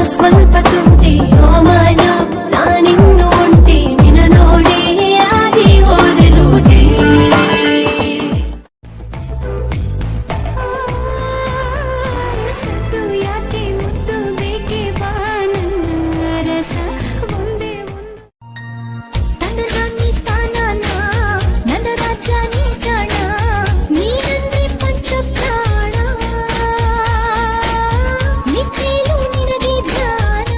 ಸ್ವಲ್ಪ ತುಂಟಿ ಮಾನ ನಾನಿನ್ನು ಒಂಟಿ ನಿನ್ನ ನೋಡಿ ಆಗಿ ಹೋದೆ ಲೂಟಿ ಯಾಕೆ ಮುದ್ದು ಬೇಕೆ ಬಾ ನನ್ನ ರಸ ಒಂದೇ ನನ್ನ ರಾಜ ನೀ ಜಾಣ ನೀನಂದ್ರೆ ಪಂಚಪ್ರಾಣ ನಿತ್ಯಲೂ ನಿನಗೆ ಧ್ಯಾನ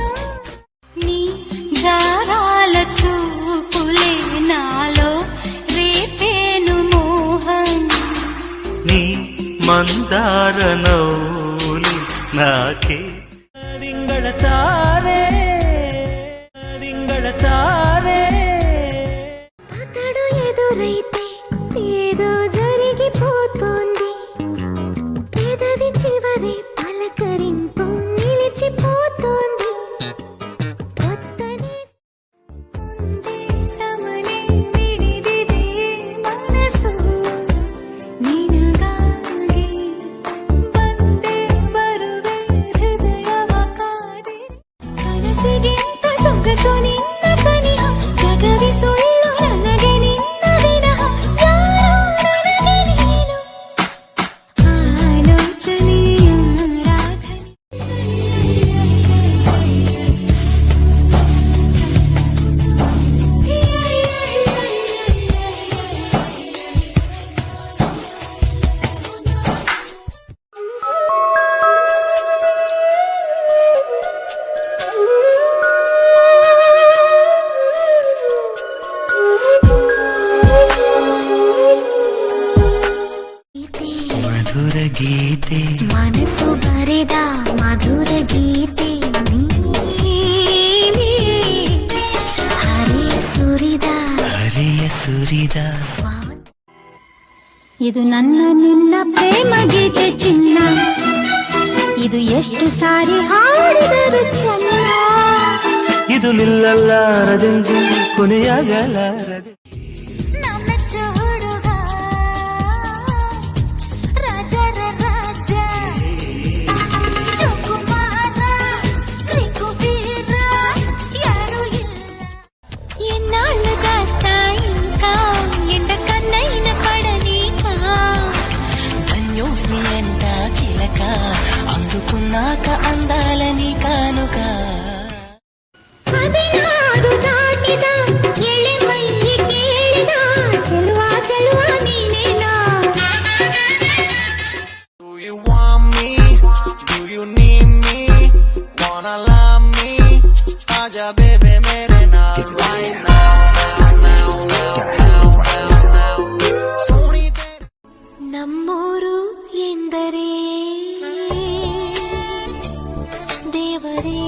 నీ గారాల చూపులే నాలో రేపేను మోహం నీ ಮಂದಾರ ನೌಲಿ ನಾಕೆ ತಿಂಗಳ ತಾರೆ అతడు ఎదురైతే ఏదో జరిగిపోతోంది పెదవి చివరి పలకరింపు నిలిచిపోతోంది కొత్తది ముందే సమనే విడిదిదే మనసు ನಿನಗಾಗಿ ಬಂದೆ ಬರುವೆ ಹೃದಯವ ಕಾದೆ ಕನಸಿಗಿಂತ ಸೊಗಸು ನಿನ್ನ ಸನಿಹ ಜಗವಿ ಸುಳ್ಳು ನನಗೆ ನಿನ್ನ ವಿನಃ ಯಾರೋ ನನಗೆ ನೀನು ಆಲೋಚನೆಯ ರಾಧನೆ ಮಧುರ ಗೀತೆ ಮನಸ್ಸು ಬರೆದ ಮಧುರ ಗೀತೆ ನೀನೇ ಹರಿಯ ಸುರಿದ ಇದು ನನ್ನ ನಿನ್ನ ಪ್ರೇಮ ಗೀತೆ ಚಿನ್ನ ಇದು ಎಷ್ಟು ಸಾರಿ ಹಾಡಿದರು ಚೆನ್ನ ಇದು ನಿಲ್ಲಲಾರದೆಂದು ಕೊನೆಯಾಗಲಾರದೆ ನಮ್ಮೆಚ್ಚ ಹುಡುಗ ರಾಜರ ರಾಜ ಸುಕುಮಾರ ತ್ರಿಕುಬೀರ ಯಾರು ಇಲ್ಲ ఎన్నాళ్ళు దాస్తా ఇంకా ఎండ కన్నైన పడనీకా ధన్యోస్మి ఎంట చిలక అందుకున్నాక అందాలని కానుక ಹದಿನಾರು ದಾಟಿದ ಎಳೆಮೈಯಿ ಕೇಳಿದ ಚೆಲುವ ಚೆಲುವ ನೀನೇನಾ Do you want me? Do you need me? Wanna love me? Aja baby mere naal right now. Soni tere ನಮ್ಮೂರು ಎಂದರೆ ದೇವರೇ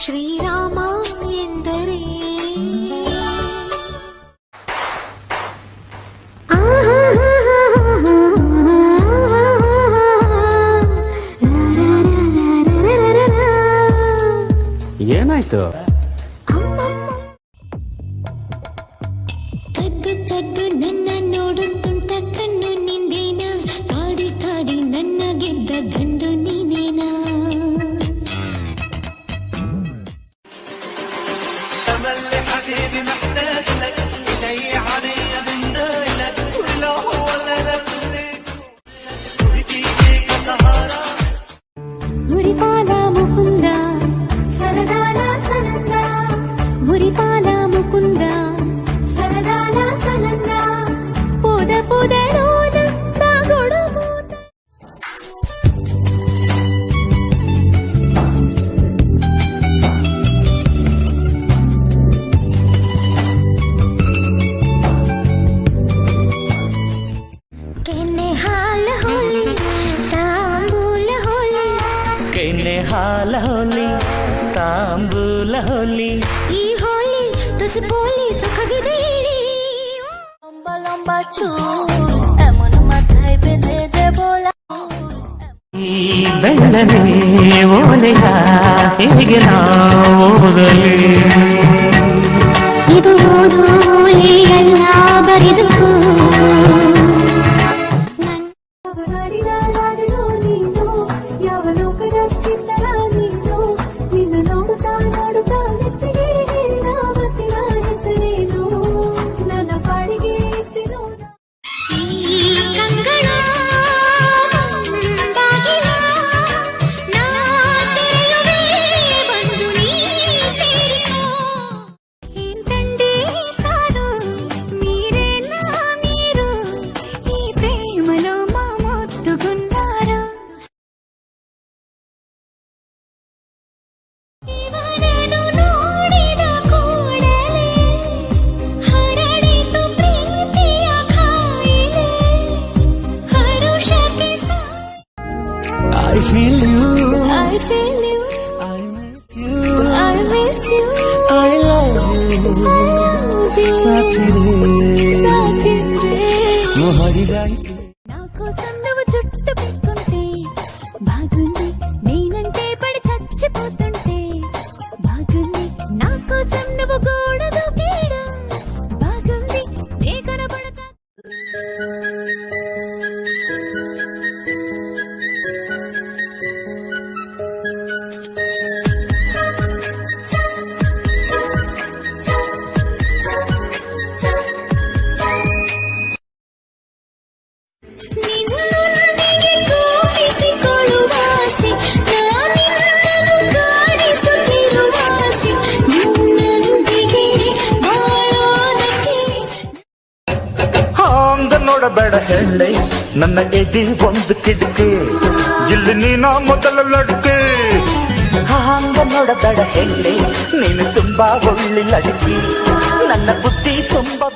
ಶ್ರೀರಾಮ ಎಂದರೆ ಏನಾಯ್ತು ಕದ್ದು ಕದ್ದು ನನ್ನ ನೋಡುತ್ತುಂಟ ಕಣ್ಣು ನಿಂದೇನಾ ಕಾಡಿ ಕಾಡಿ ನನ್ನ ಗೆದ್ದ ಗಂಡು ನೀನೇನಾ ಮುರಿಪಾಲ ಮುಕುಂದ ಸರದಾನ ಸನಂದ ಮುರಿಪಾಲ ಮುಕುಂದ ಸರದಾನ ಸನಂದ ಪುದ ಪುದರೋದ ತಾಗೊಡಮೂತ ಕೆನ್ನೆ ಹಾಲ ಹೋಲಿ ತಾಂಬೂಲ ಹೋಲಿ ಕೆನ್ನೆ ಹಾಲ ಹೋಲಿ ತಾಂಬೂಲ ಹೋಲಿ ಈ ಹೋಲಿ ತುಸು ಪೋಲಿ ಸುಖವಿದೆ lomba lomba chul emon mathay bedhe de bola ಈ ಬೆಳ್ಳನೆ ಓಲೆಯ ಹೇಗೆ ನಾವೋಗಲಿ ಇದು ಓದು ಎಲ್ಲ ಬರಿದಕ್ಕೂ ಯಾವ ಲೋಕದ ಚಿತ್ತರಾನು ನೋಡಬೇಡ ಹೇಳಿ ನನ್ನ ಎದಿ ಒಂದು ಕಿಟಕಿ ಇಲ್ಲಿ ನೀನ ಮೊದಲ ಲಡ್ಕಿ ಹಂಗ ನೋಡಬೇಡ ಹೇಳಿ ನೀನು ತುಂಬಾ ಒಳ್ಳೆ ಲಡ್ಕಿ ನನ್ನ ಬುದ್ಧಿ ತುಂಬಾ